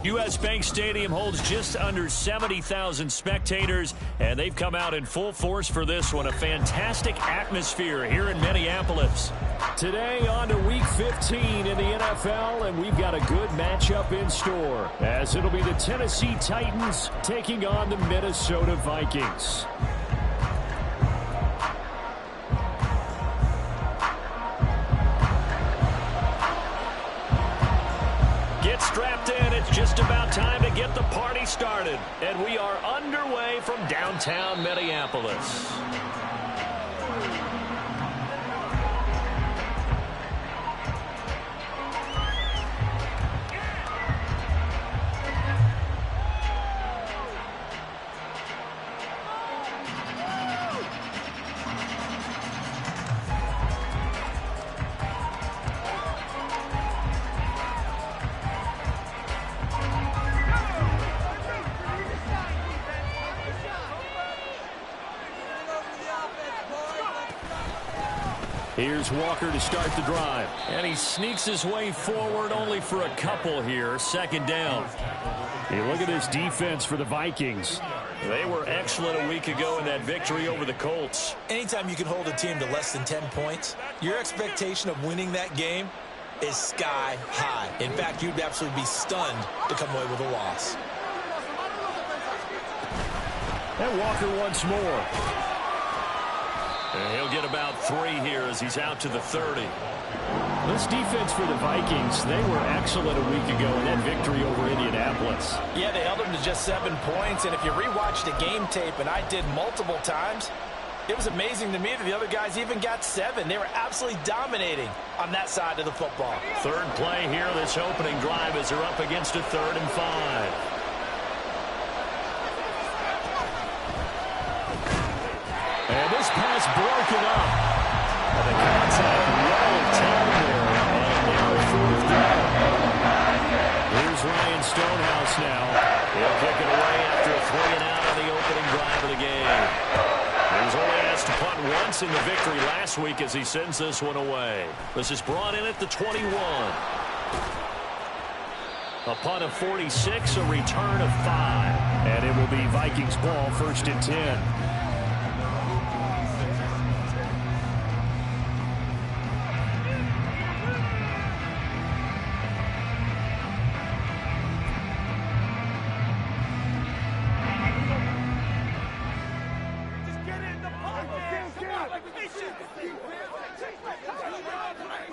U.S. Bank Stadium holds just under 70,000 spectators, and they've come out in full force for this one. A fantastic atmosphere here in Minneapolis. Today on to Week 15 in the NFL, and we've got a good matchup in store, as it'll be the Tennessee Titans taking on the Minnesota Vikings. Get strapped in. It's just about time to get the party started. And we are underway from downtown Minneapolis. Here's Walker to start the drive. And he sneaks his way forward only for a couple here. Second down. Hey, look at this defense for the Vikings. They were excellent a week ago in that victory over the Colts. Anytime you can hold a team to less than 10 points, your expectation of winning that game is sky high. In fact, you'd absolutely be stunned to come away with a loss. And Walker once more. And he'll get about 3 here as he's out to the 30. This defense for the Vikings, they were excellent a week ago in that victory over Indianapolis. Yeah, they held them to just 7 points, and if you rewatch the game tape, and I did multiple times, it was amazing to me that the other guys even got 7. They were absolutely dominating on that side of the football. Third play here, this opening drive as they're up against a 3rd and 5. And this pass broken up. And the contact well timed there. And now 4th down. Here's Ryan Stonehouse now. He'll kick it away after a 3 and out on the opening drive of the game. He was only asked to punt once in the victory last week as he sends this one away. This is brought in at the 21. A punt of 46, a return of 5. And it will be Vikings ball, 1st and 10.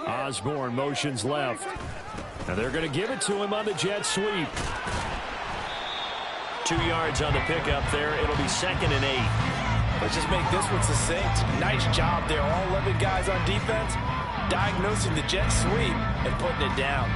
Osborne motions left. And they're going to give it to him on the jet sweep. 2 yards on the pickup there. It'll be 2nd and 8. Let's just make this one succinct. Nice job there. All 11 guys on defense diagnosing the jet sweep and putting it down.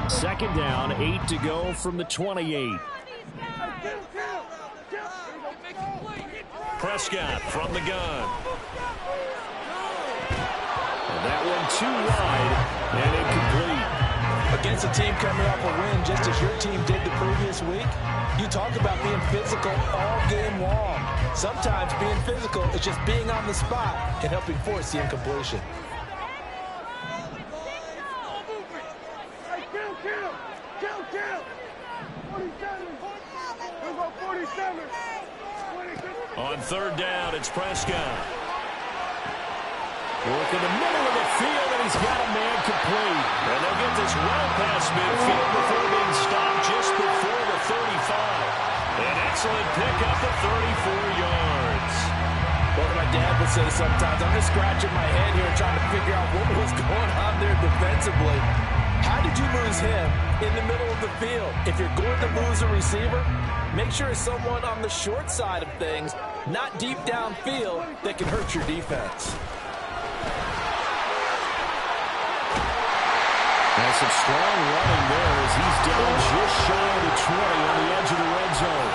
Second down, 8 to go from the 28. Prescott from the gun. And that one too wide and incomplete. Against a team coming off a win just as your team did the previous week, you talk about being physical all game long. Sometimes being physical is just being on the spot and helping force the incompletion. On 3rd down, it's Prescott. Work in the middle of the field, and he's got a man complete. And they'll get this well past midfield before being stopped just before the 35. An excellent pickup at 34 yards. Well, my dad would say sometimes, I'm just scratching my head here trying to figure out what was going on there defensively. How did you lose him in the middle of the field? If you're going to lose a receiver, make sure it's someone on the short side of things, not deep downfield, that can hurt your defense. That's some strong running there as he's down just shy of the 20 on the edge of the red zone.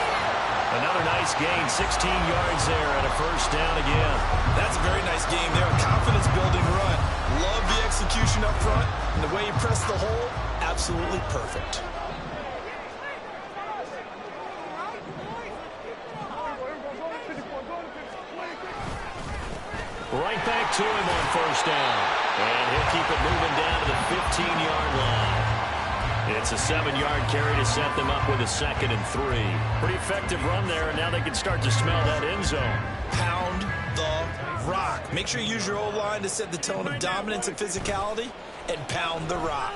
Another nice gain, 16 yards there and a 1st down again. That's a very nice game there, a confidence-building run. Love the execution up front, and the way he pressed the hole, absolutely perfect. Right back to him on first down. And he'll keep it moving down to the 15-yard line. It's a 7-yard carry to set them up with a 2nd and 3. Pretty effective run there, and now they can start to smell that end zone. Pound the rock. Make sure you use your O-line to set the tone of dominance and physicality, and pound the rock.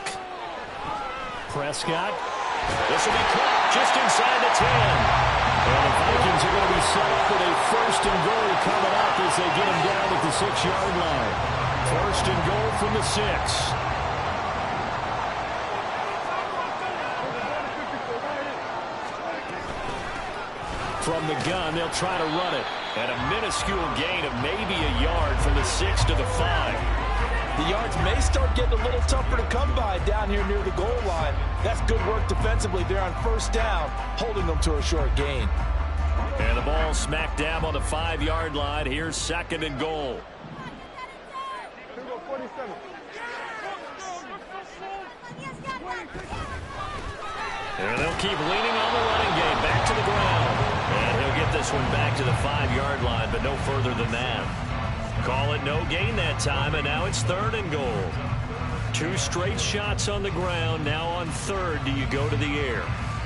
Prescott. This will be caught just inside the 10. And the Vikings are going to be set up with a 1st and goal coming up as they get him down at the 6-yard line. 1st and goal from the 6. From the gun, they'll try to run it. At a minuscule gain of maybe a yard from the 6 to the 5. The yards may start getting a little tougher to come by down here near the goal line. That's good work defensively there on 1st down, holding them to a short gain. And the ball smack dab on the 5-yard line. Here's 2nd and goal. And they'll keep leaning on the running game back to the ground. And he'll get this one back to the 5-yard line, but no further than that. Call it no gain that time, and now it's 3rd and goal. 2 straight shots on the ground. Now on 3rd, do you go to the air?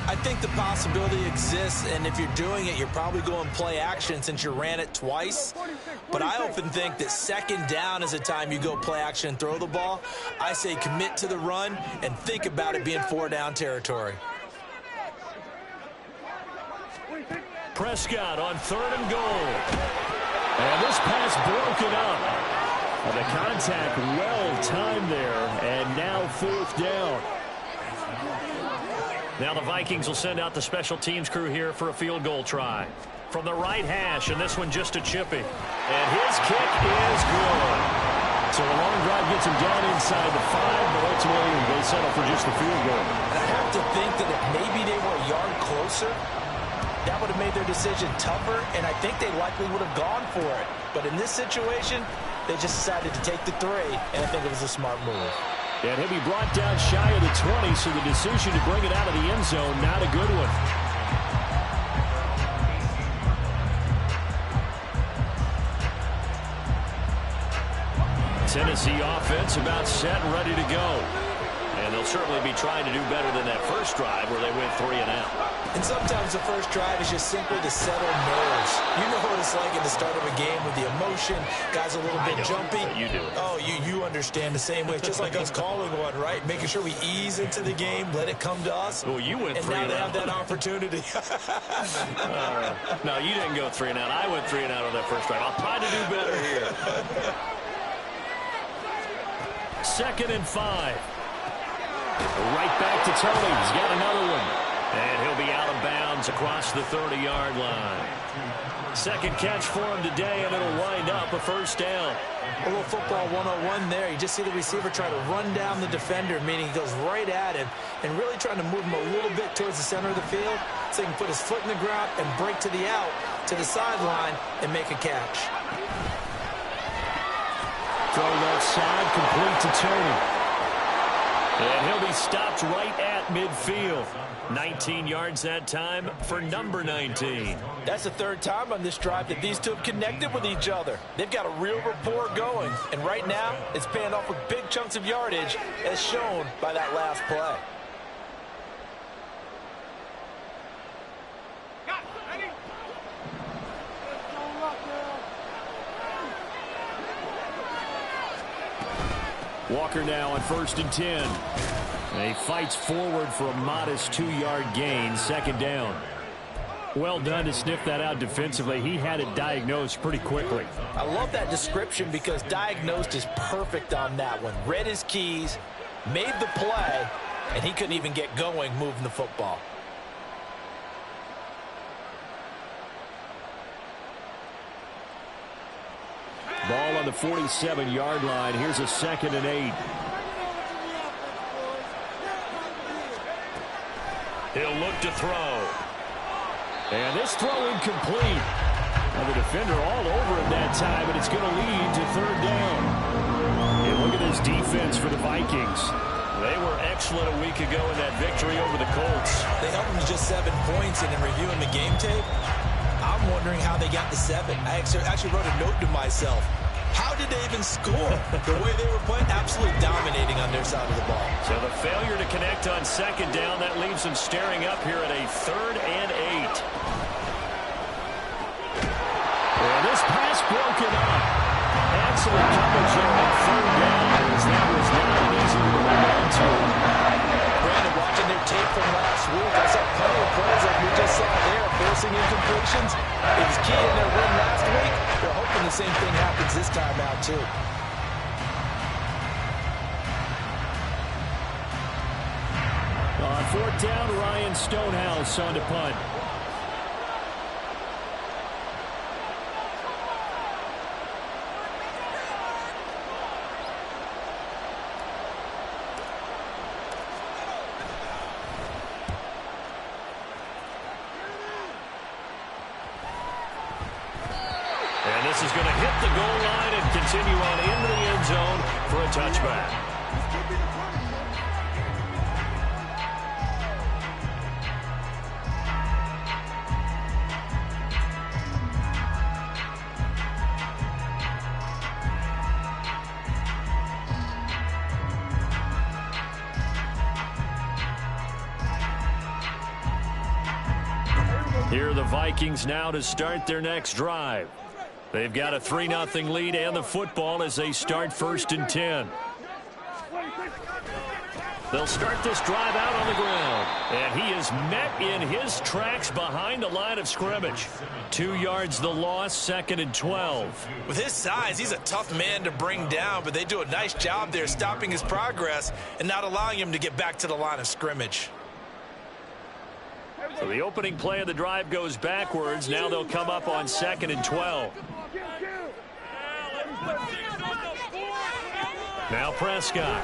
I think the possibility exists, and if you're doing it, you're probably going play action since you ran it twice. But I often think that 2nd down is the time you go play action and throw the ball. I say commit to the run and think about it being 4-down territory. Prescott on 3rd and goal. And this pass broken up. The contact well timed there, and now 4th down. Now the Vikings will send out the special teams crew here for a field goal try. From the right hash, and this one just a chippy. And his kick is good. So a long drive gets him down inside the 5, but ultimately they settle for just the field goal. And I have to think that if maybe they were a yard closer, that would have made their decision tougher, and I think they likely would have gone for it. But in this situation, they just decided to take the 3, and I think it was a smart move. And he'll be brought down shy of the 20, so the decision to bring it out of the end zone, not a good one. Tennessee offense about set and ready to go. And they'll certainly be trying to do better than that first drive where they went 3 and out. And sometimes the first drive is just simply to settle nerves. You know what it's like at the start of a game with the emotion. Guys a little bit jumpy. You do. Oh, you understand the same way. It's just like us calling one, right? Making sure we ease into the game, let it come to us. Well, you went 3 and out. And now they have that opportunity. No, you didn't go 3 and out. I went 3 and out on that first drive. I'll try to do better here. 2nd and 5. Right back to Tony. He's got another one. And he'll be out of bounds across the 30-yard line. 2nd catch for him today, and it'll wind up a 1st down. A little football 101 there. You just see the receiver try to run down the defender, meaning he goes right at him and really trying to move him a little bit towards the center of the field so he can put his foot in the ground and break to the out, to the sideline, and make a catch. Throw outside, complete to Tony. And he'll be stopped right at midfield. 19 yards that time for number 19. That's the 3rd time on this drive that these two have connected with each other. They've got a real rapport going. And right now, it's paying off with big chunks of yardage, as shown by that last play. Walker now on 1st and 10. And he fights forward for a modest 2-yard gain, 2nd down. Well done to sniff that out defensively. He had it diagnosed pretty quickly. I love that description because diagnosed is perfect on that one. Read his keys, made the play, and he couldn't even get going moving the football. Ball on the 47-yard line. Here's a 2nd and 8. He'll look to throw. And this throw incomplete. And the defender all over him that time, and it's going to lead to 3rd down. And look at this defense for the Vikings. They were excellent a week ago in that victory over the Colts. They held them to just 7 points, and in reviewing the game tape, I'm wondering how they got to 7. I actually wrote a note to myself. How did they even score? The way they were playing, absolutely dominating on their side of the ball. So the failure to connect on second down, that leaves them staring up here at a 3rd and 8. And this pass broken up. Excellent coverage there on 3rd down, as that was not an easy one to hold on to. Brandon, watching their tape from last week, I saw plenty of plays like we just saw there, forcing incompletions. It was key in their win last week. They're hoping the same thing happens this time out, too. On 4th down, Ryan Stonehouse on to punt. And this is going to hit the goal line and continue on into the end zone for a touchback. Here are the Vikings now to start their next drive. They've got a 3-0 lead and the football as they start 1st and 10. They'll start this drive out on the ground. And he is met in his tracks behind the line of scrimmage. 2 yards the loss, 2nd and 12. With his size, he's a tough man to bring down, but they do a nice job there stopping his progress and not allowing him to get back to the line of scrimmage. So the opening play of the drive goes backwards. Now they'll come up on 2nd and 12. Now Prescott.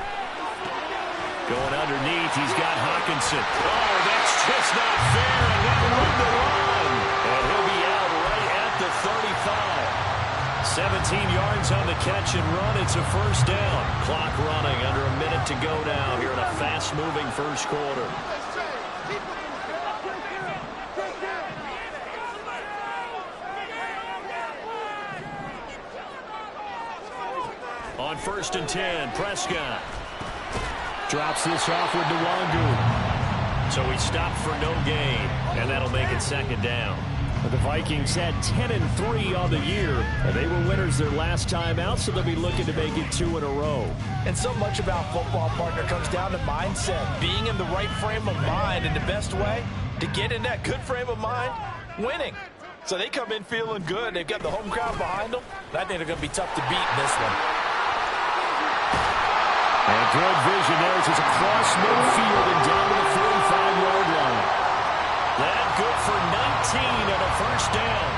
Going underneath, he's got Hockenson. Oh, that's just not fair, and that room to run. And he'll be out right at the 35. 17 yards on the catch and run. It's a 1st down. Clock running, under a minute to go now here in a fast-moving 1st quarter. On 1st and 10, Prescott drops this off with Nwangu. So he stopped for no gain, and that'll make it 2nd down. The Vikings had 10-3 on the year, and they were winners their last time out, so they'll be looking to make it 2 in a row. And so much about football, partner, comes down to mindset, being in the right frame of mind, and the best way to get in that good frame of mind, winning. So they come in feeling good. They've got the home crowd behind them. I think they're going to be tough to beat in this one. And good vision there as it's across midfield and down to the 45-yard line. That good for 19 and a 1st down.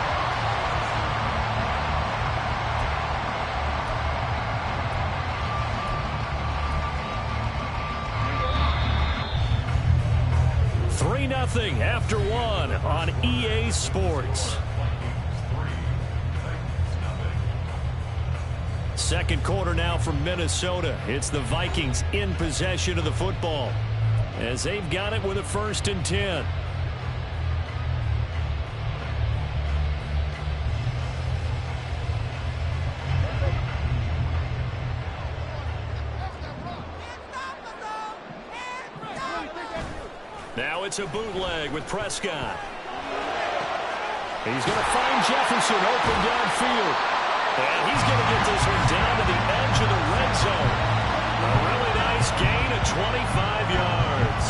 3-0 after 1 on EA Sports. 2nd quarter now from Minnesota. It's the Vikings in possession of the football as they've got it with a 1st and 10. Now it's a bootleg with Prescott. He's going to find Jefferson open downfield. And he's going to get this one down to the edge of the red zone. A really nice gain of 25 yards.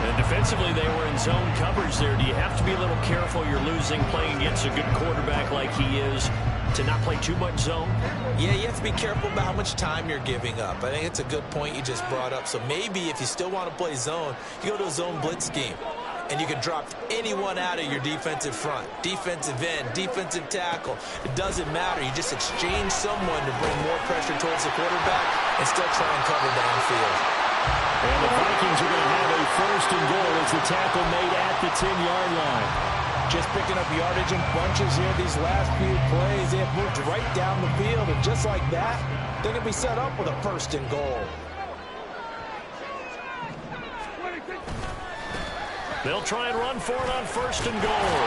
And defensively, they were in zone coverage there. Do you have to be a little careful? You're losing playing against a good quarterback like he is to not play too much zone? Yeah, you have to be careful about how much time you're giving up. I think it's a good point you just brought up. So maybe if you still want to play zone, you go to a zone blitz scheme. And you can drop anyone out of your defensive front, defensive end, defensive tackle. It doesn't matter. You just exchange someone to bring more pressure towards the quarterback and still try and cover downfield. And the Vikings are going to have a 1st and goal as the tackle made at the 10-yard line. Just picking up yardage in bunches here these last few plays. They have moved right down the field, and just like that, they can be set up with a 1st and goal. They'll try and run for it on 1st and goal.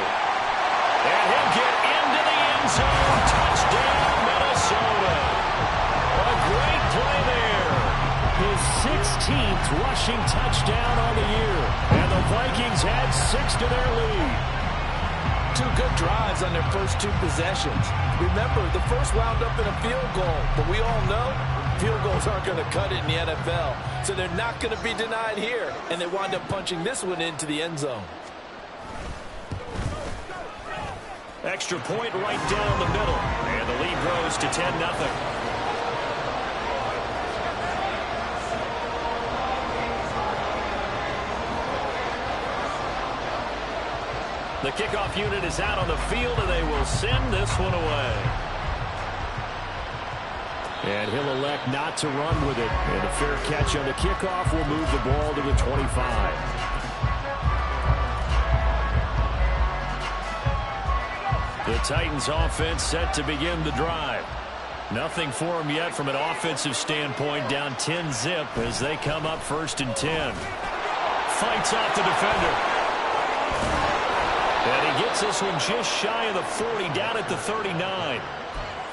And he'll get into the end zone. Touchdown, Minnesota. A great play there. His 16th rushing touchdown on the year. And the Vikings add 6 to their lead. 2 good drives on their first 2 possessions. Remember, the first wound up in a field goal, but we all know field goals aren't going to cut it in the NFL, so they're not going to be denied here, and they wind up punching this one into the end zone. Extra point right down the middle, and the lead grows to 10-0. The kickoff unit is out on the field, and they will send this one away. And he'll elect not to run with it. And a fair catch on the kickoff will move the ball to the 25. The Titans offense set to begin the drive. Nothing for them yet from an offensive standpoint, down 10-zip as they come up 1st and 10. Fights off the defender. And he gets this one just shy of the 40, down at the 39.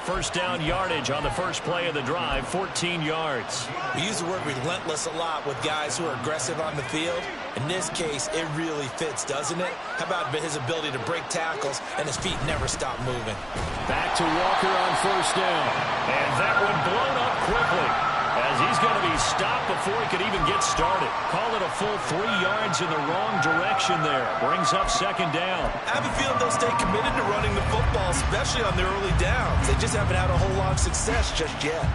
First down yardage on the first play of the drive, 14 yards. We use the word relentless a lot with guys who are aggressive on the field. In this case, it really fits, doesn't it? How about his ability to break tackles and his feet never stop moving? Back to Walker on 1st down. And that one blown up quickly, as he's going to be stopped before he could even get started. Call it a full 3 yards in the wrong direction there. Brings up 2nd down. I have a feeling they'll stay committed to running the football, especially on their early downs. They just haven't had a whole lot of success just yet.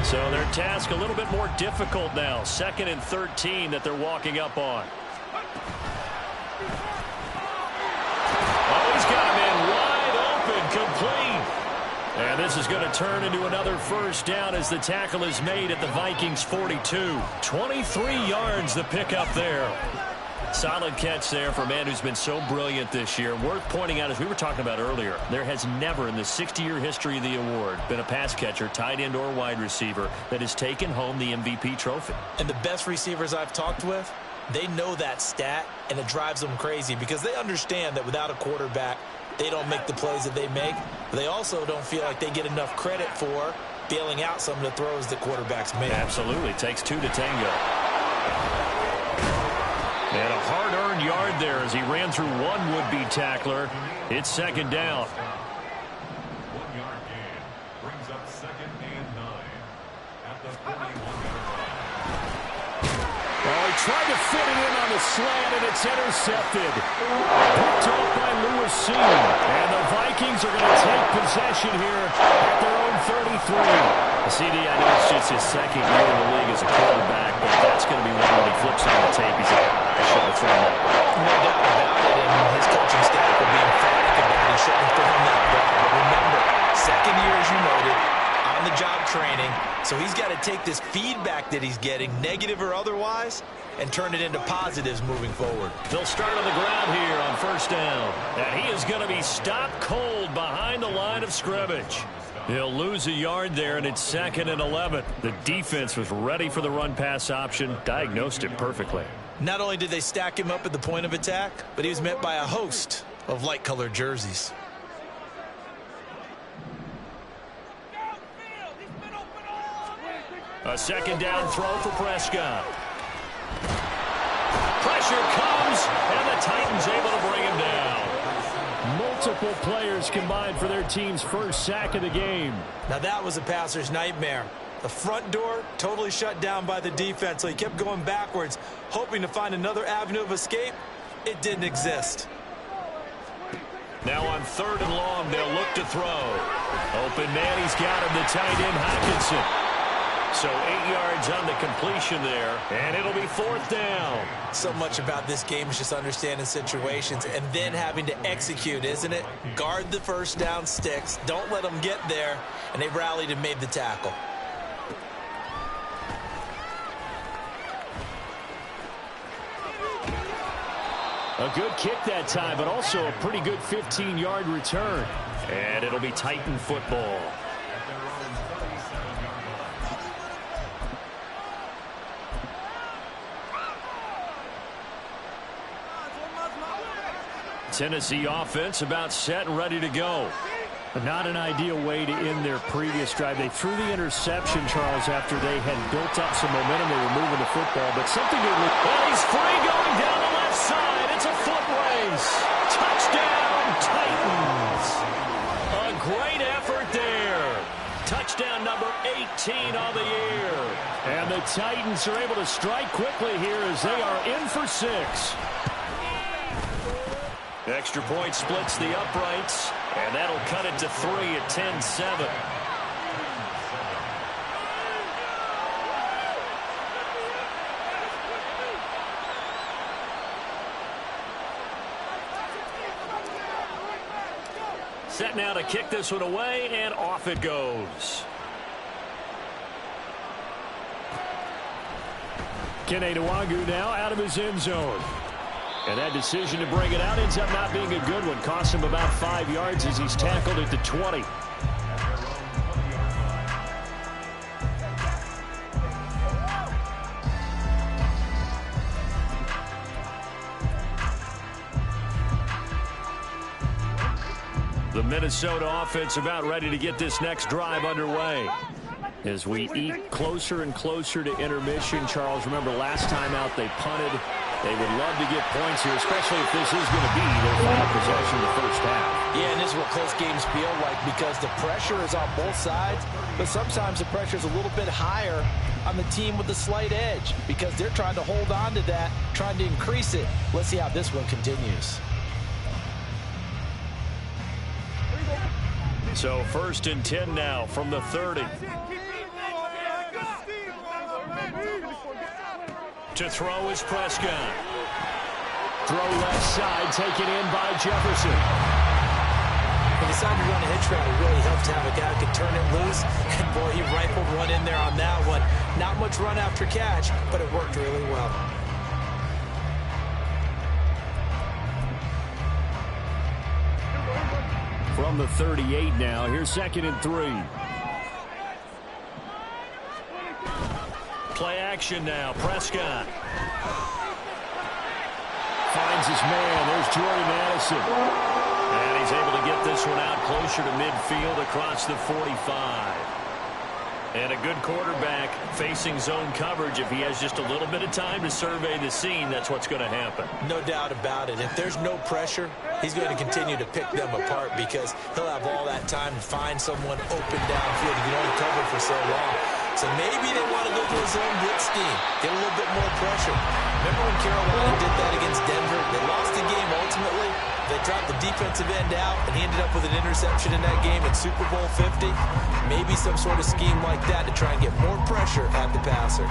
So their task a little bit more difficult now. 2nd and 13 that they're walking up on. Oh, he's got him in wide open, complete. And this is going to turn into another 1st down as the tackle is made at the Vikings 42. 23 yards the pickup there. Solid catch there for a man who's been so brilliant this year. Worth pointing out, as we were talking about earlier, there has never in the 60-year history of the award been a pass catcher, tight end or wide receiver that has taken home the MVP trophy. And the best receivers I've talked with, they know that stat, and it drives them crazy because they understand that without a quarterback, they don't make the plays that they make. But they also don't feel like they get enough credit for bailing out some of the throws that quarterbacks make. Absolutely. Takes 2 to tango. And a hard-earned yard there as he ran through one would-be tackler. It's 2nd down. 1-yard gain brings up 2nd and 9 at the 41-yard line. Oh, he tried to fit it in on the slant, and it's intercepted. Picked off by Lewis Cine. And the Vikings are going to take possession here at their own 33. CD, I know it's just his 2nd year in the league as a quarterback, but that's going to be one when he flips on the tape. He's like, I should have thrown that. No doubt about it, and his coaching staff will be emphatic about he shouldn't have thrown that ball. But remember, 2nd year, as you noted, on-the-job training, so he's got to take this feedback that he's getting, negative or otherwise, and turn it into positives moving forward. They'll start on the ground here on 1st down. And he is going to be stopped cold behind the line of scrimmage. He'll lose a yard there, and it's 2nd and 11. The defense was ready for the run-pass option, diagnosed it perfectly. Not only did they stack him up at the point of attack, but he was met by a host of light-colored jerseys. A 2nd down throw for Prescott. Pressure comes, and the Titans able to bring him down. Multiple players combined for their team's first sack of the game. Now that was a passer's nightmare. The front door totally shut down by the defense, so he kept going backwards, hoping to find another avenue of escape. It didn't exist. Now on 3rd and long, they'll look to throw. Open man, he's got him, the tight end, Hockenson. So 8 yards on the completion there, and it'll be 4th down. So much about this game is just understanding situations and then having to execute, isn't it? Guard the 1st down sticks. Don't let them get there. And they rallied and made the tackle. A good kick that time, but also a pretty good 15-yard return. And it'll be Titan football. Tennessee offense about set and ready to go. But not an ideal way to end their previous drive. They threw the interception, Charles, after they had built up some momentum. They were moving the football, but something to look. Well, he's free going down the left side. It's a foot race. Touchdown, Titans. A great effort there. Touchdown number 18 on the year. And the Titans are able to strike quickly here as they are in for 6. Extra point splits the uprights, and that'll cut it to 3 at 10-7. Set now to kick this one away, and off it goes. Kene Nwangwu now out of his end zone. And that decision to bring it out ends up not being a good one. Costs him about 5 yards as he's tackled at the 20. The Minnesota offense about ready to get this next drive underway. As we eat closer and closer to intermission, Charles, remember last time out they punted. They would love to get points here, especially if this is going to be their final possession in the first half. Yeah, and this is what close games feel like because the pressure is on both sides, but sometimes the pressure is a little bit higher on the team with the slight edge because they're trying to hold on to that, trying to increase it. Let's see how this one continues. So 1st and 10 now from the 30. To throw is Prescott. Throw left side, taken in by Jefferson. He decided to run a hitch route. It really helped to have a guy who could turn it loose. And boy, he rifled one in there on that one. Not much run after catch, but it worked really well. From the 38 now, here's 2nd and 3. Play action now, Prescott. Finds his man, there's Jordan Addison. And he's able to get this one out closer to midfield across the 45. And a good quarterback facing zone coverage. If he has just a little bit of time to survey the scene, that's what's going to happen. No doubt about it. If there's no pressure, he's going to continue to pick them apart because he'll have all that time to find someone open downfield. He can only cover for so long. So maybe they want to go to his own blitz scheme, get a little bit more pressure. Remember when Carolina did that against Denver? They lost the game ultimately. They dropped the defensive end out, and he ended up with an interception in that game at Super Bowl 50. Maybe some sort of scheme like that to try and get more pressure at the passer.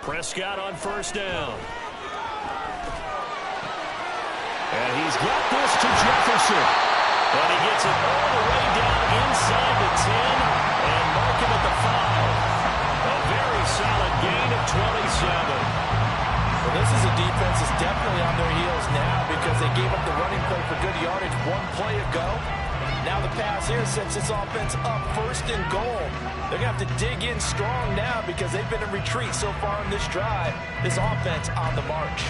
Prescott on 1st down. And he's got this to Jefferson. And he gets it all the way down inside the 10 and mark him at the 5. A very solid gain of 27. Well, this is a defense that's definitely on their heels now because they gave up the running play for good yardage one play ago. Now the pass here sets this offense up 1st and goal. They're going to have to dig in strong now because they've been in retreat so far in this drive. This offense on the march.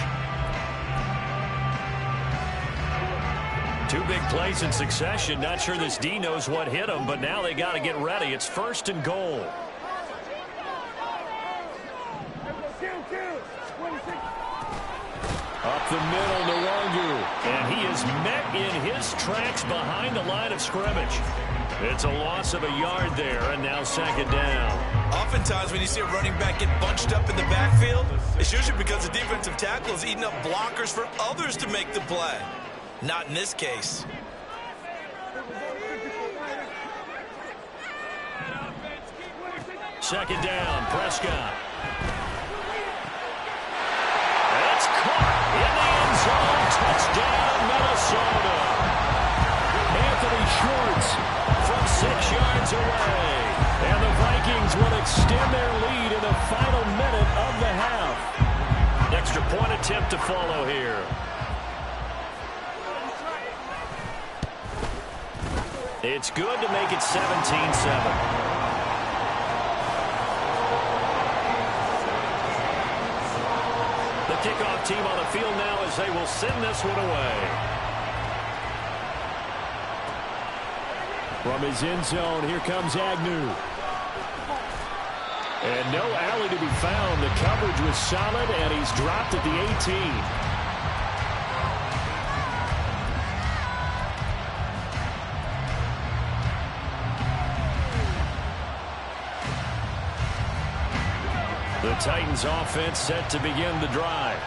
2 big plays in succession. Not sure this D knows what hit him, but now they got to get ready. It's 1st and goal. Up the middle, Nwangwu. And he is met in his tracks behind the line of scrimmage. It's a loss of a yard there, and now 2nd down. Oftentimes when you see a running back get bunched up in the backfield, it's usually because the defensive tackle is eating up blockers for others to make the play. Not in this case. second down. Prescott. It's caught in the end zone. Touchdown, Minnesota. Anthony Schwartz from 6 yards away. And the Vikings will extend their lead in the final minute of the half. Extra point attempt to follow here. It's good to make it 17-7. The kickoff team on the field now as they will send this one away. From his end zone, here comes Agnew. And no alley to be found. The coverage was solid, and he's dropped at the 18. The Titans offense set to begin the drive.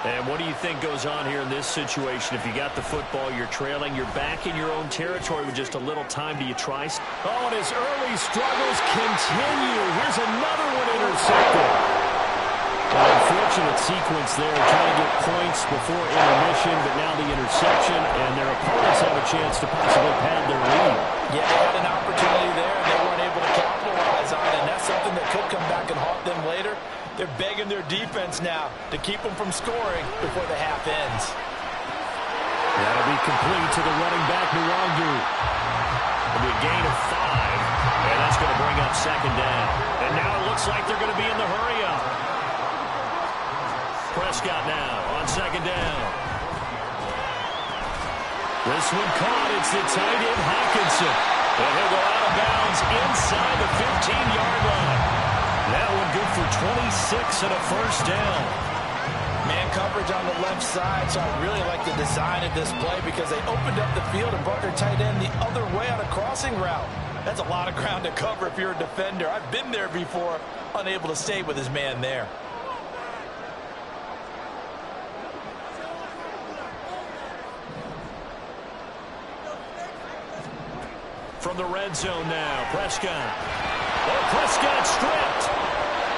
And what do you think goes on here in this situation? If you got the football, you're trailing, you're back in your own territory with just a little time. Do you try? Oh, and his early struggles continue. Here's another one intercepted. An unfortunate sequence there, trying to get points before intermission, but now the interception, and their opponents have a chance to possibly pad their lead. Yeah, they had an opportunity there, and they weren't able to capitalize on it, and that's something that could come back and haunt them later. They're begging their defense now to keep them from scoring before the half ends. That'll be complete to the running back, Nwangu. It'll be a gain of 5, and that's going to bring up second down. And now it looks like they're going to be in the hurry-up. Prescott now on second down. This one caught. It's the tight end, Hockenson. And he'll go out of bounds inside the 15-yard line. That one good for 26 and a first down. Man coverage on the left side, so I really like the design of this play because they opened up the field and brought their tight end the other way on a crossing route. That's a lot of ground to cover if you're a defender. I've been there before, unable to stay with his man there. From the red zone now, Prescott. Oh, Prescott stripped.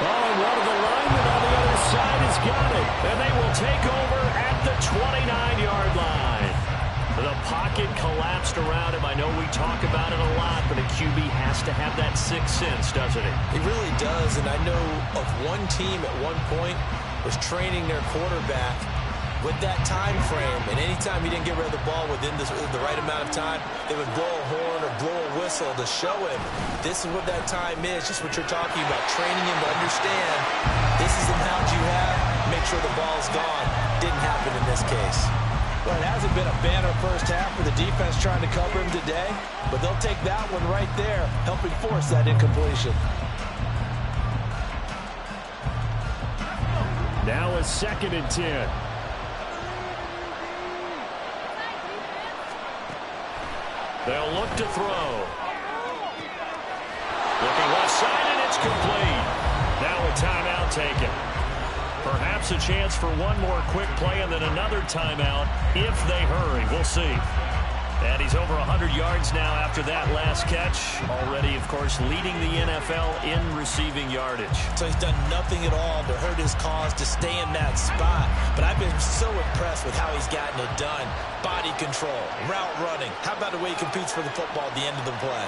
Oh, and one of the linemen on the other side has got it. And they will take over at the 29-yard line. The pocket collapsed around him. I know we talk about it a lot, but a QB has to have that sixth sense, doesn't it? He really does, and I know of one team at one point was training their quarterback with that time frame, and anytime he didn't get rid of the ball within the right amount of time, they would blow a horn or blow a whistle to show him this is what that time is, just what you're talking about, training him to understand this is the amount you have, make sure the ball's gone. Didn't happen in this case. Well, it hasn't been a banner first half for the defense trying to cover him today, but they'll take that one right there, helping force that incompletion. Now a 2nd and 10. They'll look to throw. Looking left side, and it's complete. Now a timeout taken. Perhaps a chance for one more quick play and then another timeout if they hurry. We'll see. And he's over 100 yards now after that last catch. Already, of course, leading the NFL in receiving yardage. So he's done nothing at all to hurt his cause to stay in that spot. But I've been so impressed with how he's gotten it done. Body control, route running. How about the way he competes for the football at the end of the play?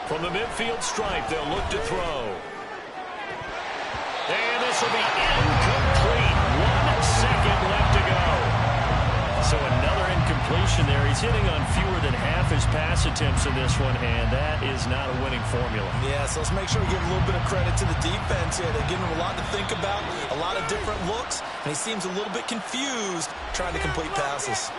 From the midfield stripe, they'll look to throw. And this will be incomplete. 1 second left to go. So another incompletion there. He's hitting on fewer than half his pass attempts in this one, and that is not a winning formula. Yeah, so let's make sure we give a little bit of credit to the defense here. They're giving him a lot to think about, a lot of different looks, and he seems a little bit confused trying to complete passes.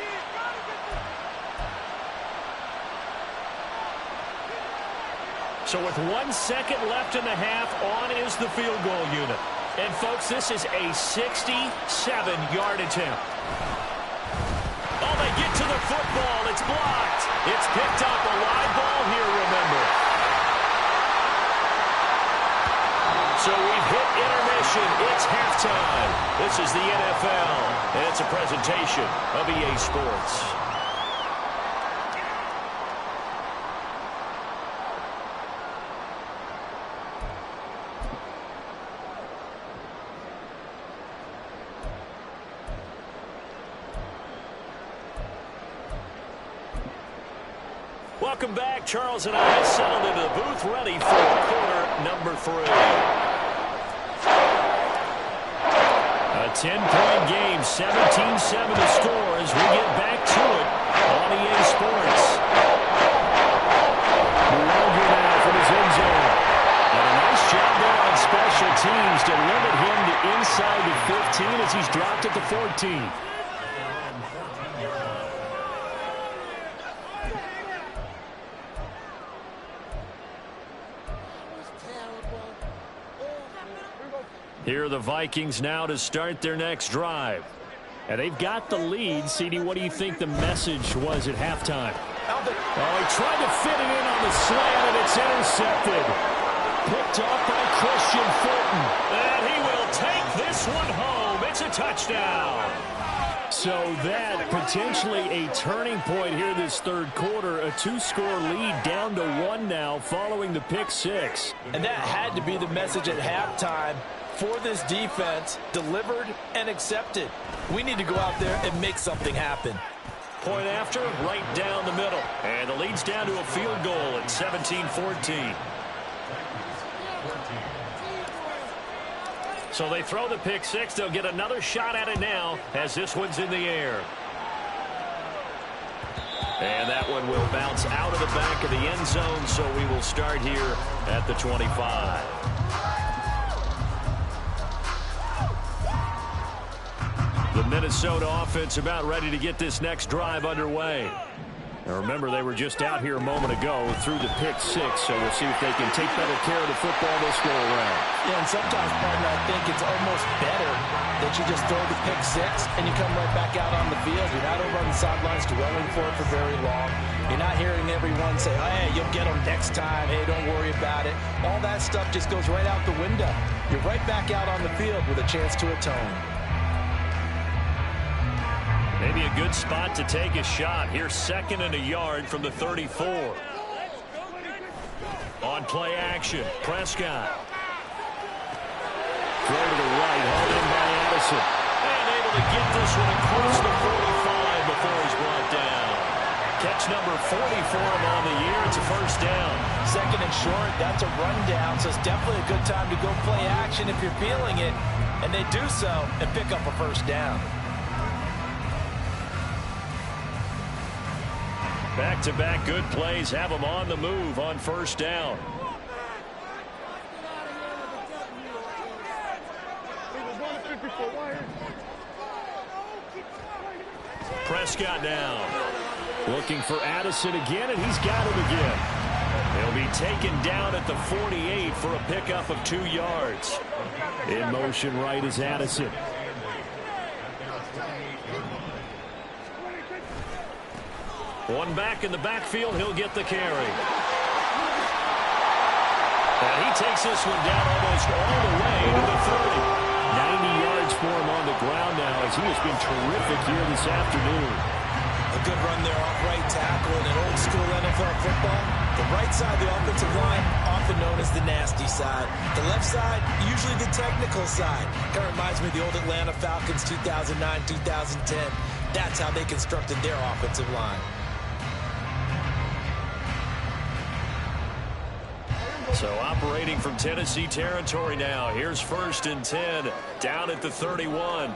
So with 1 second left in the half, on is the field goal unit. And, folks, this is a 67-yard attempt. Oh, they get to the football. It's blocked. It's picked up. A live ball here, remember. So we've hit intermission. It's halftime. This is the NFL, and it's a presentation of EA Sports. Welcome back. Charles and I settled into the booth ready for quarter number 3. A 10-point game, 17-7 the score as we get back to it on EA Sports. Longer now from his end zone. And a nice job there on special teams to limit him to inside the 15 as he's dropped at the 14. Here are the Vikings now to start their next drive. And they've got the lead. CD, what do you think the message was at halftime? Oh, he tried to fit it in on the slant, and it's intercepted. Picked up by Christian Fulton. And he will take this one home. It's a touchdown. So that potentially a turning point here this third quarter. A 2-score lead down to 1 now following the pick 6. And that had to be the message at halftime for this defense, delivered and accepted. We need to go out there and make something happen. Point after, right down the middle. And the lead's down to a field goal at 17-14. So they throw the pick 6. They'll get another shot at it now as this one's in the air. And that one will bounce out of the back of the end zone, so we will start here at the 25. The Minnesota offense about ready to get this next drive underway. Now remember, they were just out here a moment ago through the pick 6, so we'll see if they can take better care of the football this go around. Yeah, and sometimes, partner, I think it's almost better that you just throw the pick 6 and you come right back out on the field. You're not over on the sidelines dwelling for it for very long. You're not hearing everyone say, oh, hey, you'll get them next time. Hey, don't worry about it. All that stuff just goes right out the window. You're right back out on the field with a chance to atone. Maybe a good spot to take a shot. Here's 2nd and a yard from the 34. On play action, Prescott. Throw to the right, hauled in by Addison. And able to get this one across the 45 before he's brought down. Catch number 40 for him on the year. It's a first down. 2nd and short, that's a rundown, so it's definitely a good time to go play action if you're feeling it. And they do so and pick up a first down. Back-to-back good plays have them on the move on first down. Prescott down. Looking for Addison again, and he's got him again. He'll be taken down at the 48 for a pickup of 2 yards. In motion right is Addison. One back in the backfield, he'll get the carry. And he takes this one down almost all the way to the 30. 90 yards for him on the ground now as he has been terrific here this afternoon. A good run there off right tackle in an old school NFL football. The right side of the offensive line, often known as the nasty side. The left side, usually the technical side. Kind of reminds me of the old Atlanta Falcons 2009, 2010. That's how they constructed their offensive line. So operating from Tennessee territory now. Here's 1st and 10 down at the 31.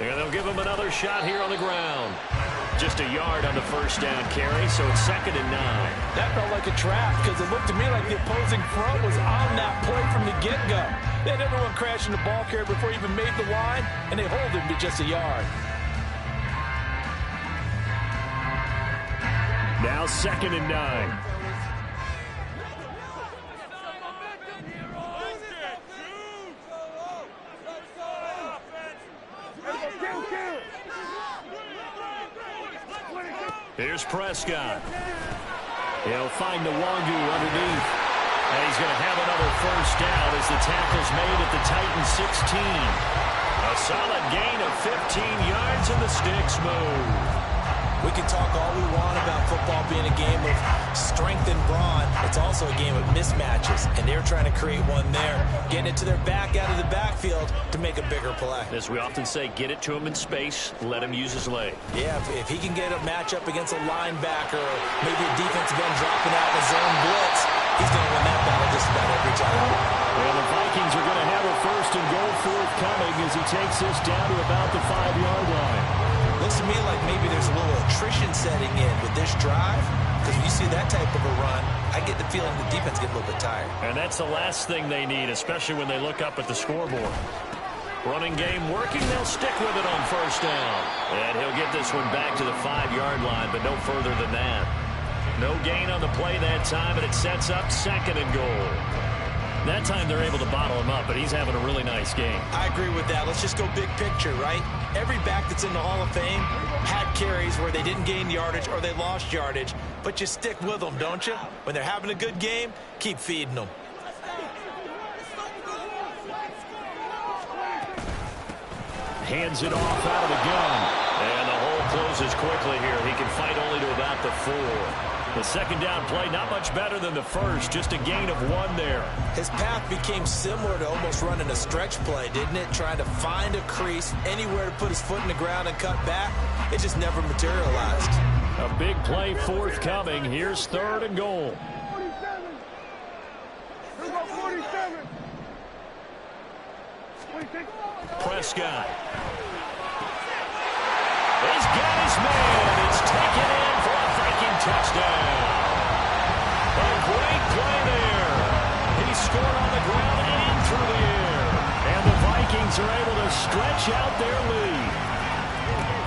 And they'll give him another shot here on the ground. Just a yard on the first down carry, so it's 2nd and 9. That felt like a trap because it looked to me like the opposing front was on that play from the get-go. They had everyone crashing the ball carrier before he even made the line, and they hold him to just a yard. Now 2nd and 9. Here's Prescott. He'll find the Nwangwu underneath. And he's going to have another first down as the tackle's made at the Titans 16. A solid gain of 15 yards and the sticks move. We can talk all we want about football being a game of strength and brawn. It's also a game of mismatches, and they're trying to create one there, getting it to their back out of the backfield to make a bigger play. As we often say, get it to him in space, let him use his leg. Yeah, if he can get a matchup against a linebacker or maybe a defensive end dropping out in a zone blitz, he's going to win that battle just about every time. Well, the Vikings are going to have a first and goal forthcoming as he takes this down to about the 5-yard line. Looks to me like maybe there's a little attrition setting in with this drive, because when you see that type of a run, I get the feeling the defense gets a little bit tired. And that's the last thing they need, especially when they look up at the scoreboard. Running game working, they'll stick with it on first down. And he'll get this one back to the 5-yard line, but no further than that. No gain on the play that time, and it sets up second and goal. That time they're able to bottle him up, but he's having a really nice game. I agree with that. Let's just go big picture, right? Every back that's in the Hall of Fame had carries where they didn't gain yardage or they lost yardage, but you stick with them, don't you? When they're having a good game, keep feeding them. Hands it off out of the gun. And the hole closes quickly here. He can fight only to about the 4. The second down play, not much better than the first, just a gain of 1 there. His path became similar to almost running a stretch play, didn't it? Trying to find a crease, anywhere to put his foot in the ground and cut back. It just never materialized. A big play forthcoming. Here's third and goal. 47. Here we go, 47. 26. Prescott. He's got his man. It's taken in for a Viking touchdown. A great play there. He scored on the ground and through the air. And the Vikings are able to stretch out their lead.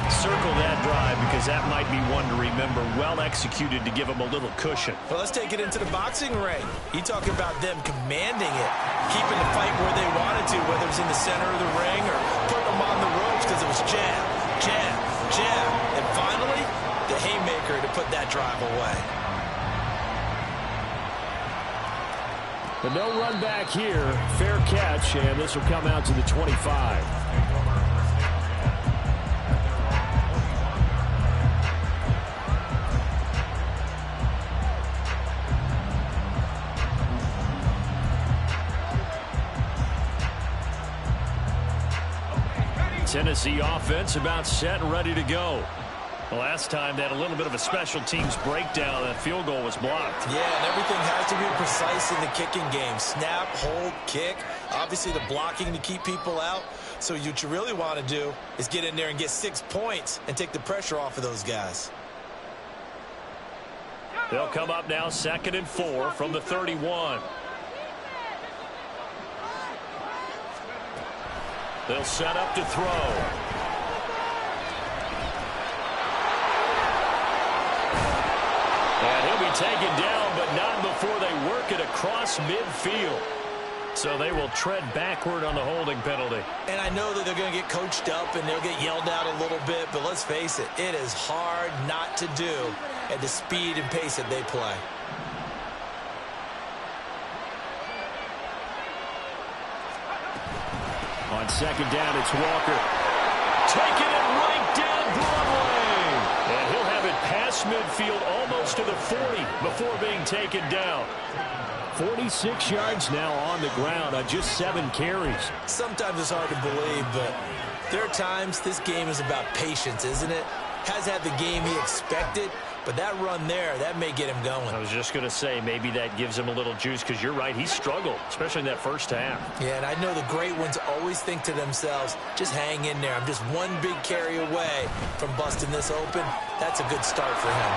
Circle that drive because that might be one to remember. Well executed to give them a little cushion. Well, let's take it into the boxing ring. You talk about them commanding it, keeping the fight where they wanted to, whether it was in the center of the ring or putting them on the ropes because it was jab, jab, jab. And finally, the haymaker to put that drive away. The no run back here. Fair catch, and this will come out to the 25. Tennessee offense about set and ready to go. Last time they had a little bit of a special teams breakdown. That field goal was blocked. Yeah, and everything has to be precise in the kicking game. Snap, hold, kick. Obviously the blocking to keep people out. So what you really want to do is get in there and get 6 points and take the pressure off of those guys. They'll come up now 2nd and 4 from the 31. They'll set up to throw. And he'll be taken down, but not before they work it across midfield. So they will tread backward on the holding penalty. And I know that they're going to get coached up and they'll get yelled out a little bit, but let's face it, it is hard not to do at the speed and pace that they play. On second down, it's Walker. Taking it right down Broadway. And he'll have it past midfield almost to the 40 before being taken down. 46 yards now on the ground on just 7 carries. Sometimes it's hard to believe, but there are times this game is about patience, isn't it? Has had the game he expected, but that run there, that may get him going. I was just going to say, maybe that gives him a little juice because you're right, he struggled, especially in that first half. Yeah, and I know the great ones always think to themselves, just hang in there. I'm just one big carry away from busting this open. That's a good start for him.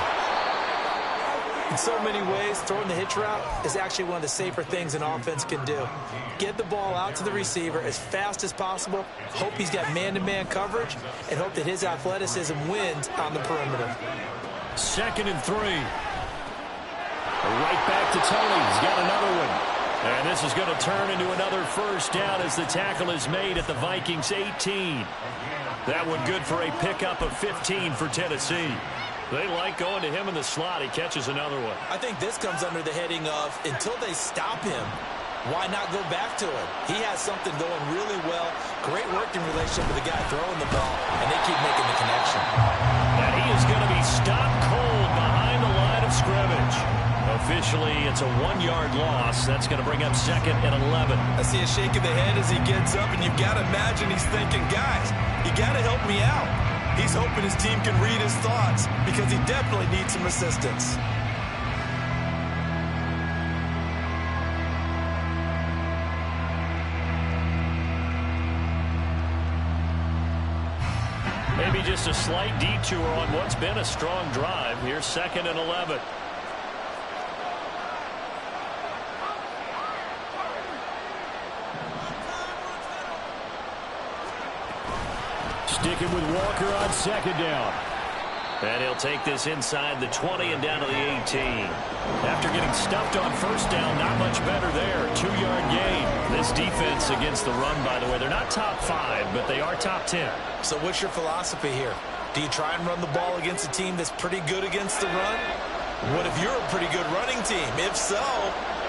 In so many ways, throwing the hitch route is actually one of the safer things an offense can do. Get the ball out to the receiver as fast as possible, hope he's got man-to-man coverage, and hope that his athleticism wins on the perimeter. 2nd and 3. Right back to Tony. He's got another one. And this is going to turn into another first down as the tackle is made at the Vikings 18. That one good for a pickup of 15 for Tennessee. They like going to him in the slot. He catches another one. I think this comes under the heading of, until they stop him, why not go back to him? He has something going really well. Great working relationship with the guy throwing the ball, and they keep making the connection. And he is going to be stopped cold behind the line of scrimmage. officially, it's a 1-yard loss. That's going to bring up 2nd and 11. I see a shake of the head as he gets up, and you've got to imagine he's thinking, guys, you got to help me out. He's hoping his team can read his thoughts because he definitely needs some assistance. Maybe just a slight detour on what's been a strong drive. Here's 2nd and 11. Sticking with Walker on 2nd down. And he'll take this inside the 20 and down to the 18. After getting stuffed on 1st down, not much better there. 2-yard gain. This defense against the run, by the way, they're not top 5, but they are top 10. So what's your philosophy here? Do you try and run the ball against a team that's pretty good against the run? What if you're a pretty good running team? If so,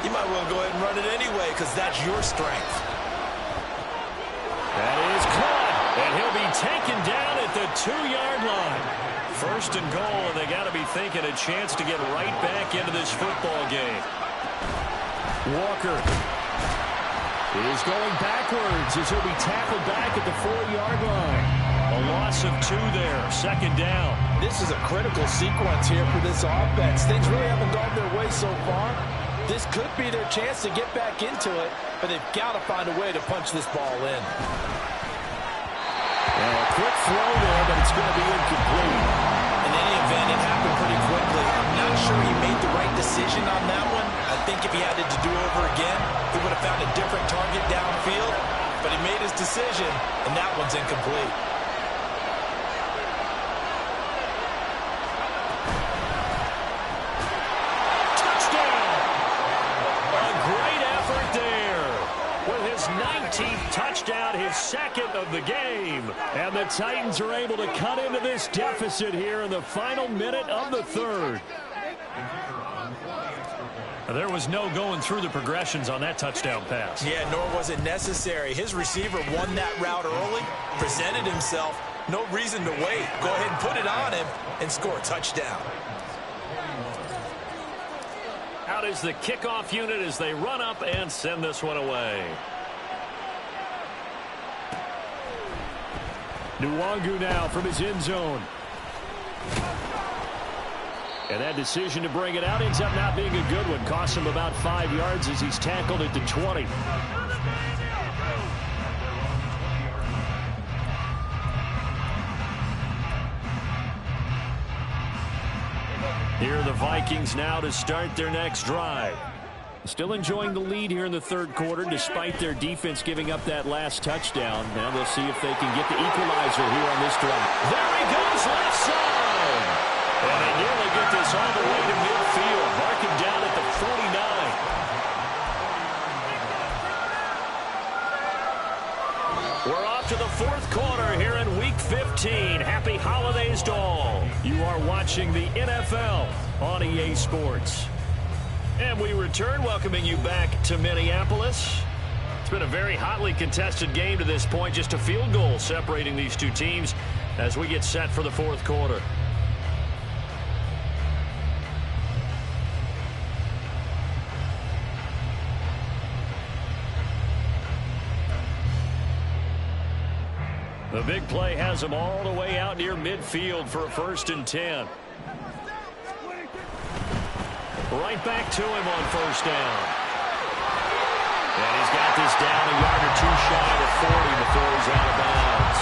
you might well go ahead and run it anyway because that's your strength. That is caught, and he'll be taken down at the 2-yard line. 1st and goal, and they got to be thinking a chance to get right back into this football game. Walker is going backwards as he'll be tackled back at the 4-yard line. A loss of 2 there, 2nd down. This is a critical sequence here for this offense. Things really haven't gone their way so far. This could be their chance to get back into it, but they've got to find a way to punch this ball in. A quick throw there, but it's going to be incomplete. In any event, it happened pretty quickly. I'm not sure he made the right decision on that one. I think if he had it to do over again, he would have found a different target downfield. But he made his decision, and that one's incomplete. His 19th touchdown, his 2nd of the game. And the Titans are able to cut into this deficit here in the final minute of the 3rd. There was no going through the progressions on that touchdown pass. Yeah, nor was it necessary. His receiver won that route early, presented himself. No reason to wait. Go ahead and put it on him and score a touchdown. Out is the kickoff unit as they run up and send this one away. Nwangu now from his end zone. And that decision to bring it out ends up not being a good one. Costs him about 5 yards as he's tackled at the 20. Here are the Vikings now to start their next drive. Still enjoying the lead here in the 3rd quarter despite their defense giving up that last touchdown. Now they'll see if they can get the equalizer here on this drive. There he goes, left side. And they nearly get this all the way to midfield. Mark him down at the 49. We're off to the 4th quarter here in Week 15. Happy holidays to all. You are watching the NFL on EA Sports. And we return, welcoming you back to Minneapolis. It's been a very hotly contested game to this point. Just a field goal separating these two teams as we get set for the 4th quarter. The big play has them all the way out near midfield for a 1st and 10. Right back to him on 1st down. And he's got this down a yard or 2 shy of 40 before he's out of bounds.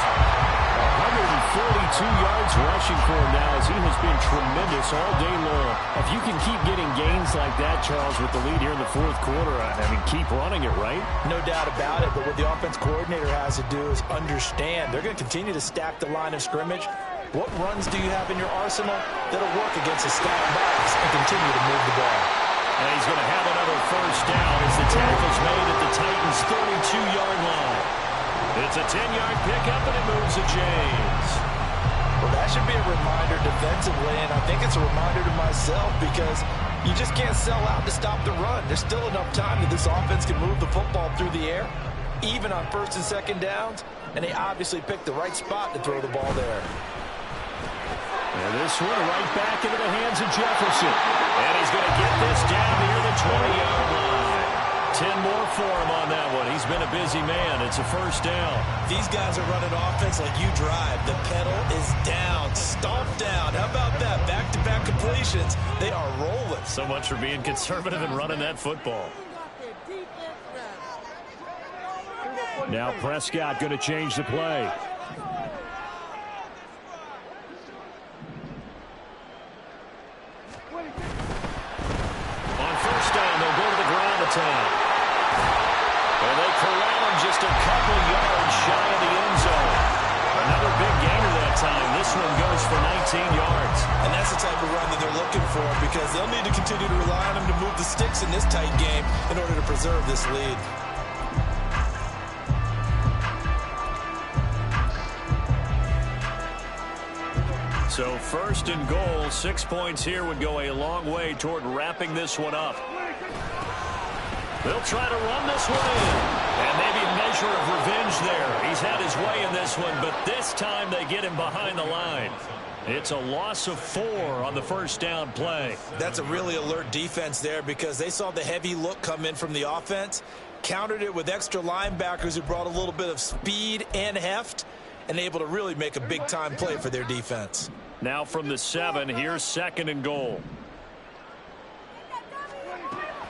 142 yards rushing for him now as he has been tremendous all day long. If you can keep getting gains like that, Charles, with the lead here in the 4th quarter, I mean, keep running it, right? No doubt about it, but what the offense coordinator has to do is understand. They're going to continue to stack the line of scrimmage. What runs do you have in your arsenal that'll work against a stacked box and continue to move the ball? And he's going to have another 1st down as the tackle's made at the Titans' 32-yard line. It's a 10-yard pickup, and it moves to James. Well, that should be a reminder defensively, and I think it's a reminder to myself because you just can't sell out to stop the run. There's still enough time that this offense can move the football through the air, even on 1st and 2nd downs, and they obviously picked the right spot to throw the ball there. And this one right back into the hands of Jefferson. And he's going to get this down near the 20-yard line. 10 more for him on that one. He's been a busy man. It's a first down. These guys are running offense like you drive. The pedal is down, stomped down. How about that? Back-to-back completions. They are rolling. So much for being conservative and running that football. Now Prescott going to change the play. On first down, they'll go to the ground attack. And they corral him just a couple yards shy of the end zone. Another big gainer that time. This one goes for 19 yards. And that's the type of run that they're looking for because they'll need to continue to rely on him to move the sticks in this tight game in order to preserve this lead. So first and goal, 6 points here would go a long way toward wrapping this one up. They'll try to run this one in. And maybe a measure of revenge there. He's had his way in this one, but this time they get him behind the line. It's a loss of 4 on the first down play. That's a really alert defense there because they saw the heavy look come in from the offense, countered it with extra linebackers who brought a little bit of speed and heft, and able to really make a big-time play for their defense. Now from the 7, here's second and goal.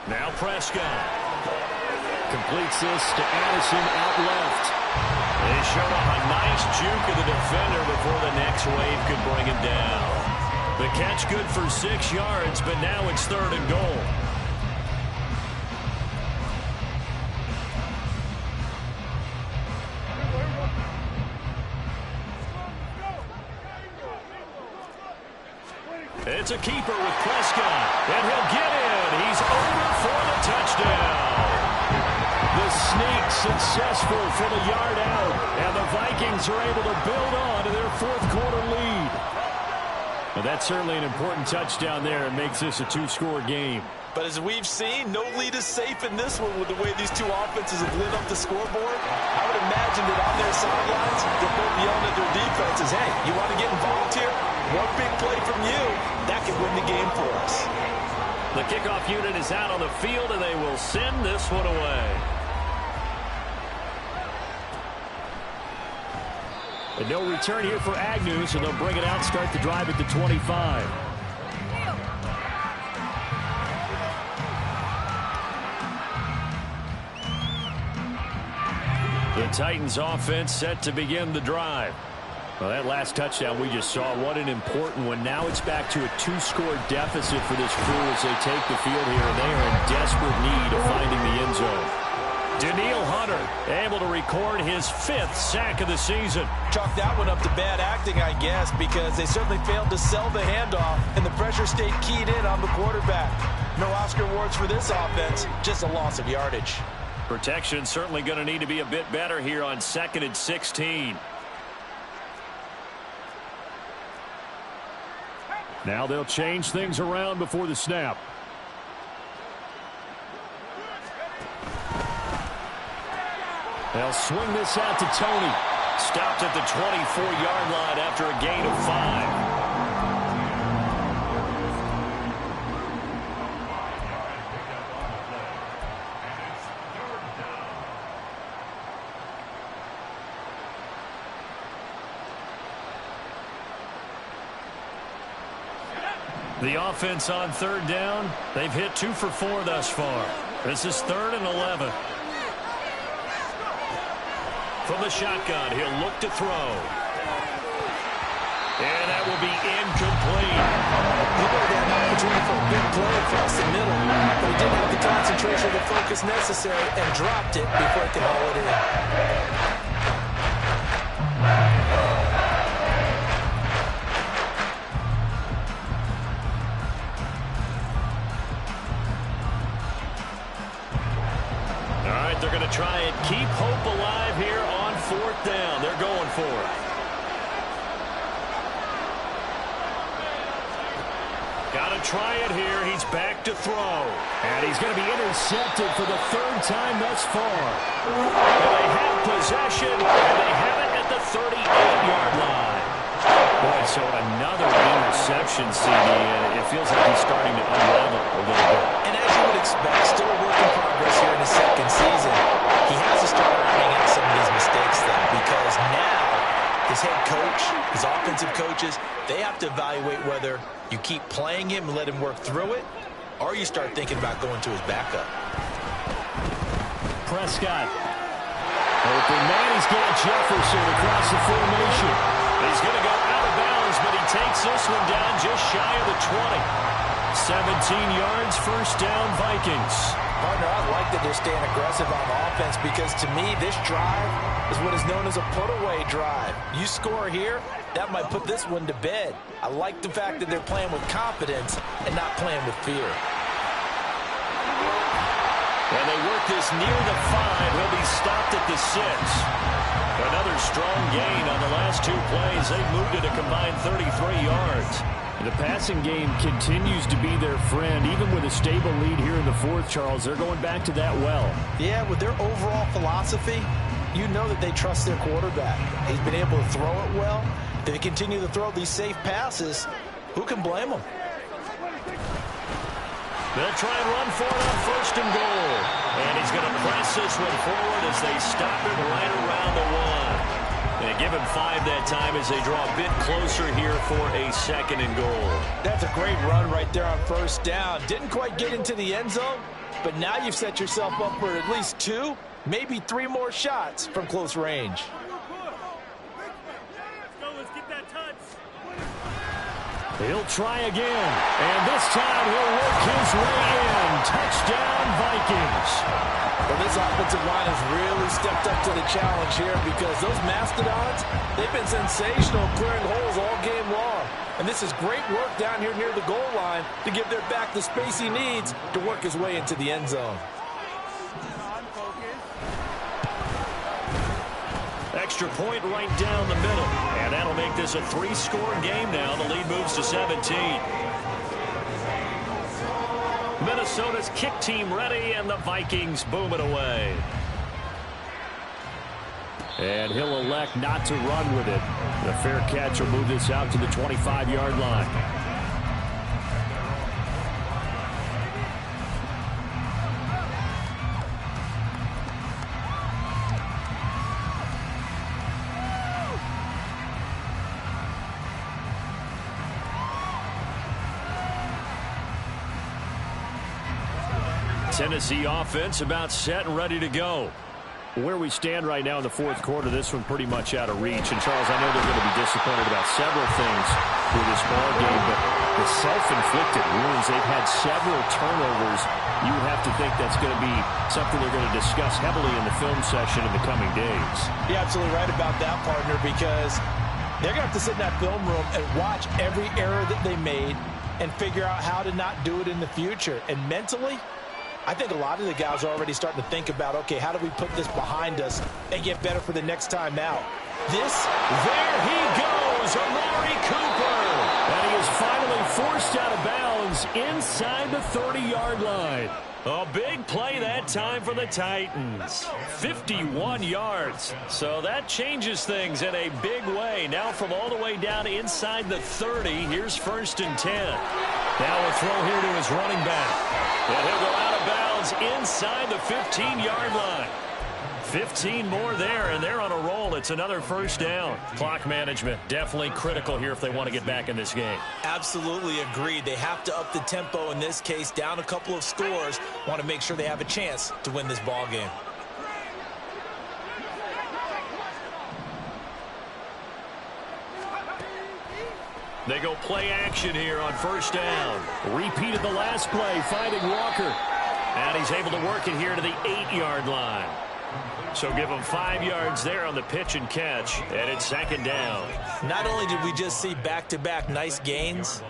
Now Prescott completes this to Addison out left. They show off a nice juke of the defender before the next wave could bring him down. The catch good for 6 yards, but now it's third and goal. It's a keeper with Prescott, and he'll get in. He's over for the touchdown. The sneak successful from a yard out, and the Vikings are able to build on to their fourth-quarter lead. Well, that's certainly an important touchdown there. It makes this a 2-score game. But as we've seen, no lead is safe in this one with the way these two offenses have lit up the scoreboard. I would imagine that on their sidelines, they're both yelling at their defenses, hey, you want to get involved here? One big play from you, that could win the game for us. The kickoff unit is out on the field, and they will send this one away. And no return here for Agnew, so they'll bring it out, start the drive at the 25. The Titans offense set to begin the drive. Well, that last touchdown we just saw, what an important one. Now it's back to a 2-score deficit for this crew as they take the field here, and they are in desperate need of finding the end zone. Danielle Hunter able to record his 5th sack of the season. Chalk that one up to bad acting, I guess, because they certainly failed to sell the handoff, and the pressure stayed keyed in on the quarterback. No Oscar awards for this offense, just a loss of yardage. Protection certainly going to need to be a bit better here on 2nd and 16. Now they'll change things around before the snap. They'll swing this out to Tony. Stopped at the 24-yard line after a gain of 5. The offense on third down, they've hit 2 for 4 thus far. This is 3rd and 11. From the shotgun, he'll look to throw. And that will be incomplete. He had an opportunity for a big play across the middle, but he didn't have the concentration or the focus necessary and dropped it before he could haul it in. They're going to try and keep hope alive here on 4th down. They're going for it. Got to try it here. He's back to throw. And he's going to be intercepted for the 3rd time thus far. And they have possession, and they have it at the 38-yard line. Boy, so another interception, CD, and it feels like he's starting to unravel a little evaluate whether you keep playing him and let him work through it, or you start thinking about going to his backup. Prescott. Open man, he's got Jefferson across the formation. He's going to go out of bounds, but he takes this one down just shy of the 20. 17 yards, first down, Vikings. Partner, I like that they're staying aggressive on offense because to me, this drive is what is known as a put-away drive. You score here, that might put this one to bed. I like the fact that they're playing with confidence and not playing with fear. And they work this near the 5. He'll be stopped at the 6. Another strong gain on the last 2 plays. They moved it a combined 33 yards. The passing game continues to be their friend. Even with a stable lead here in the 4th, Charles, they're going back to that well. Yeah, with their overall philosophy, you know that they trust their quarterback. He's been able to throw it well. If they continue to throw these safe passes, who can blame them? They'll try and run for it on 1st and goal. And he's going to press this one forward as they stop him right around the 1. They give him 5 that time as they draw a bit closer here for a 2nd and goal. That's a great run right there on 1st down. Didn't quite get into the end zone, but now you've set yourself up for at least 2, maybe 3 more shots from close range. He'll try again, and this time he'll work his way in. Touchdown, Vikings. Well, this offensive line has really stepped up to the challenge here because those Mastodons, they've been sensational clearing holes all game long. And this is great work down here near the goal line to give their back the space he needs to work his way into the end zone. Extra point right down the middle. And that'll make this a 3-score game now. The lead moves to 17. Minnesota's kick team ready, and the Vikings boom it away. And he'll elect not to run with it. The fair catch will move this out to the 25-yard line. Tennessee offense about set and ready to go. Where we stand right now in the 4th quarter, this one pretty much out of reach. And, Charles, I know they're going to be disappointed about several things with this ball game, but the self-inflicted wounds, they've had several turnovers. You would have to think that's going to be something they're going to discuss heavily in the film session in the coming days. You're absolutely right about that, partner, because they're going to have to sit in that film room and watch every error that they made and figure out how to not do it in the future. And mentally, I think a lot of the guys are already starting to think about, okay, how do we put this behind us and get better for the next time out? There he goes, Amari Cooper. And he is finally forced out of bounds inside the 30-yard line. A big play that time for the Titans. 51 yards. So that changes things in a big way. Now from all the way down inside the 30, here's 1st and 10. Now a throw here to his running back. And he'll go out of bounds inside the 15-yard line. 15 more there, and they're on a roll. It's another 1st down. Clock management definitely critical here if they want to get back in this game. Absolutely agreed. They have to up the tempo in this case, down a couple of scores. Want to make sure they have a chance to win this ball game. They go play action here on 1st down. Repeated the last play, finding Walker. And he's able to work it here to the 8-yard line. So give him 5 yards there on the pitch and catch, and it's 2nd down. Not only did we just see back-to-back nice gains,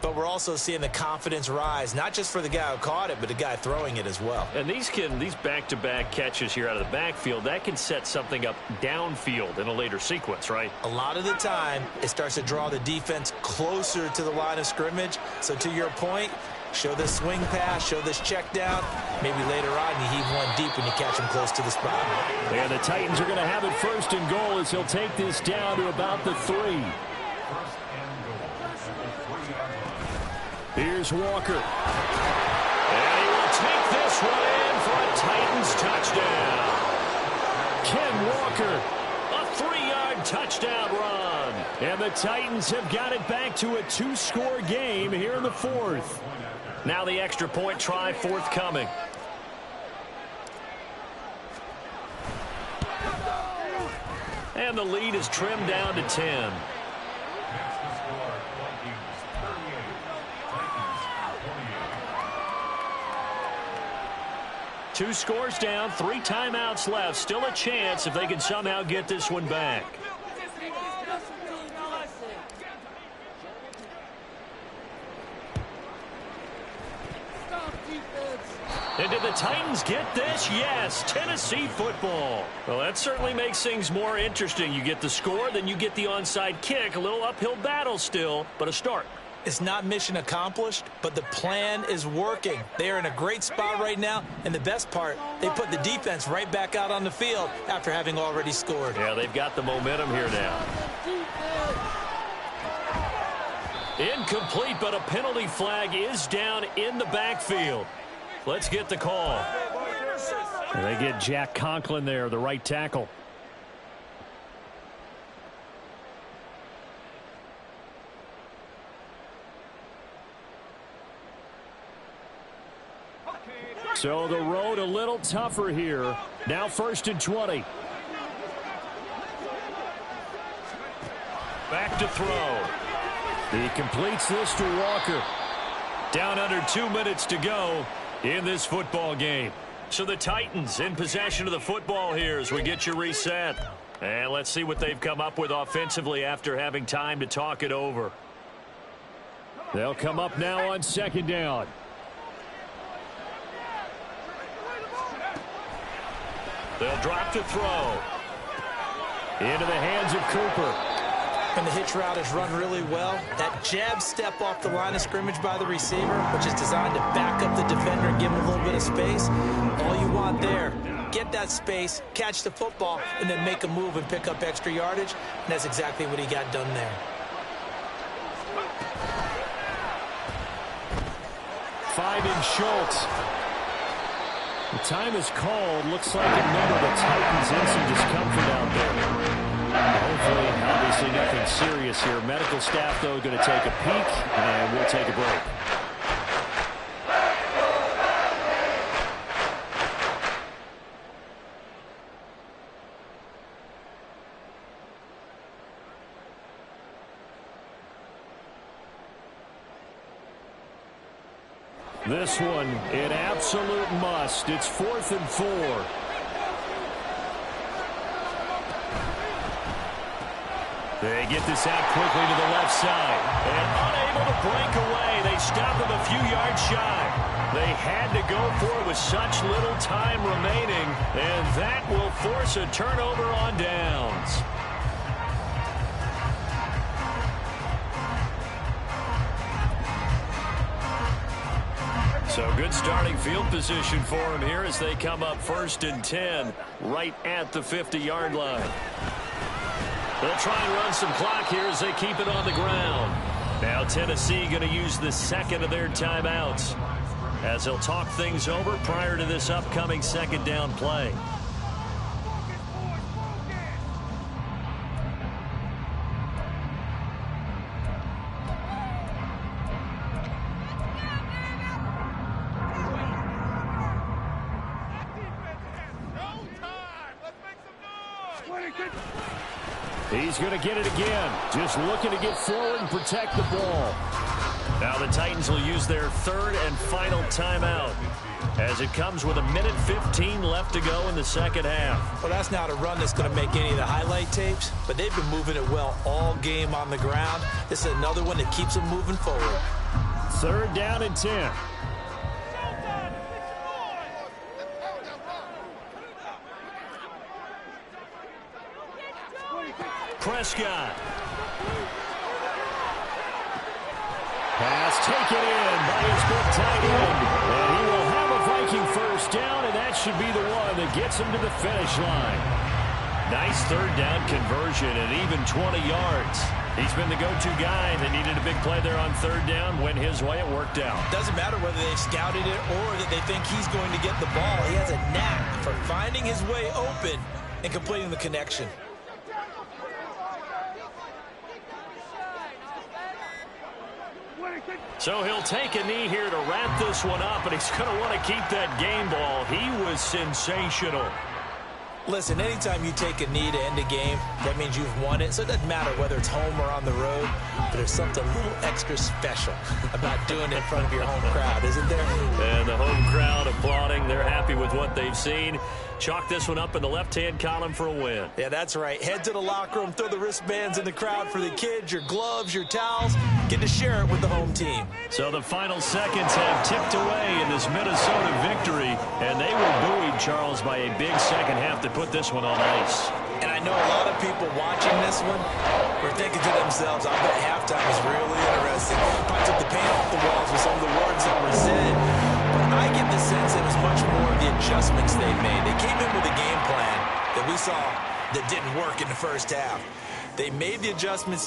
but we're also seeing the confidence rise, not just for the guy who caught it, but the guy throwing it as well. And these back-to-back catches here out of the backfield, that can set something up downfield in a later sequence, right? A lot of the time, it starts to draw the defense closer to the line of scrimmage. So to your point, show this swing pass, show this check down. Maybe later on you heave one deep when you catch him close to the spot. And the Titans are going to have it 1st and goal as he'll take this down to about the 3. Here's Walker. And he will take this one in for a Titans touchdown. Ken Walker, a 3-yard 50-yard touchdown run. And the Titans have got it back to a 2-score game here in the fourth. Now the extra point try forthcoming. And the lead is trimmed down to 10. Two scores down, 3 timeouts left. Still a chance if they can somehow get this one back. And did the Titans get this? Yes, Tennessee football. Well, that certainly makes things more interesting. You get the score, then you get the onside kick. A little uphill battle still, but a start. It's not mission accomplished, but the plan is working. They are in a great spot right now, and the best part, they put the defense right back out on the field after having already scored. Yeah, they've got the momentum here now. Incomplete, but a penalty flag is down in the backfield. Let's get the call. And they get Jack Conklin there, the right tackle. So the road a little tougher here. Now 1st and 20. Back to throw. He completes this to Walker. Down under 2 minutes to go in this football game. So the Titans in possession of the football here as we get you reset. And let's see what they've come up with offensively after having time to talk it over. They'll come up now on 2nd down. They'll drop to throw. Into the hands of Cooper. And the hitch route is run really well. That jab step off the line of scrimmage by the receiver, which is designed to back up the defender and give him a little bit of space. All you want there, get that space, catch the football, and then make a move and pick up extra yardage. And that's exactly what he got done there. Five-in Schultz. The time is called. Looks like another the Titans in some discomfort out there. Hopefully, obviously nothing serious here. Medical staff, though, going to take a peek, and we'll take a break. This one, an absolute must. It's 4th and 4. They get this out quickly to the left side. And unable to break away. They stop him a few yards shy. They had to go for it with such little time remaining. And that will force a turnover on downs. So good starting field position for him here as they come up 1st and 10 right at the 50-yard line. They'll try and run some clock here as they keep it on the ground. Now Tennessee going to use the 2nd of their timeouts as they'll talk things over prior to this upcoming 2nd down play. He's going to get it again. Just looking to get forward and protect the ball. Now the Titans will use their 3rd and final timeout as it comes with 1:15 left to go in the 2nd half. Well, that's not a run that's going to make any of the highlight tapes, but they've been moving it well all game on the ground. This is another one that keeps them moving forward. 3rd down and 10. Prescott. Pass taken in by his big tight end. And he will have a Viking 1st down, and that should be the one that gets him to the finish line. Nice 3rd down conversion and even 20 yards. He's been the go-to guy. They needed a big play there on 3rd down. Went his way. It worked out. Doesn't matter whether they've scouted it or that they think he's going to get the ball. He has a knack for finding his way open and completing the connection. So he'll take a knee here to wrap this one up, and he's going to want to keep that game ball. He was sensational. Listen, anytime you take a knee to end a game, that means you've won it. So it doesn't matter whether it's home or on the road, but there's something a little extra special about doing it in front of your home crowd, isn't there? And the home crowd applauding. They're happy with what they've seen. Chalk this one up in the left-hand column for a win. Yeah, that's right. Head to the locker room, throw the wristbands in the crowd for the kids, your gloves, your towels. Get to share it with the home team. So the final seconds have ticked away in this Minnesota victory, and they were buoyed, Charles, by a big second half to put this one on ice. And I know a lot of people watching this one were thinking to themselves, I bet halftime was really interesting. Probably took the paint off the walls with some of the words that were said. But I get the sense it was much more of the adjustments they made. They came in with a game plan that we saw that didn't work in the first half. They made the adjustments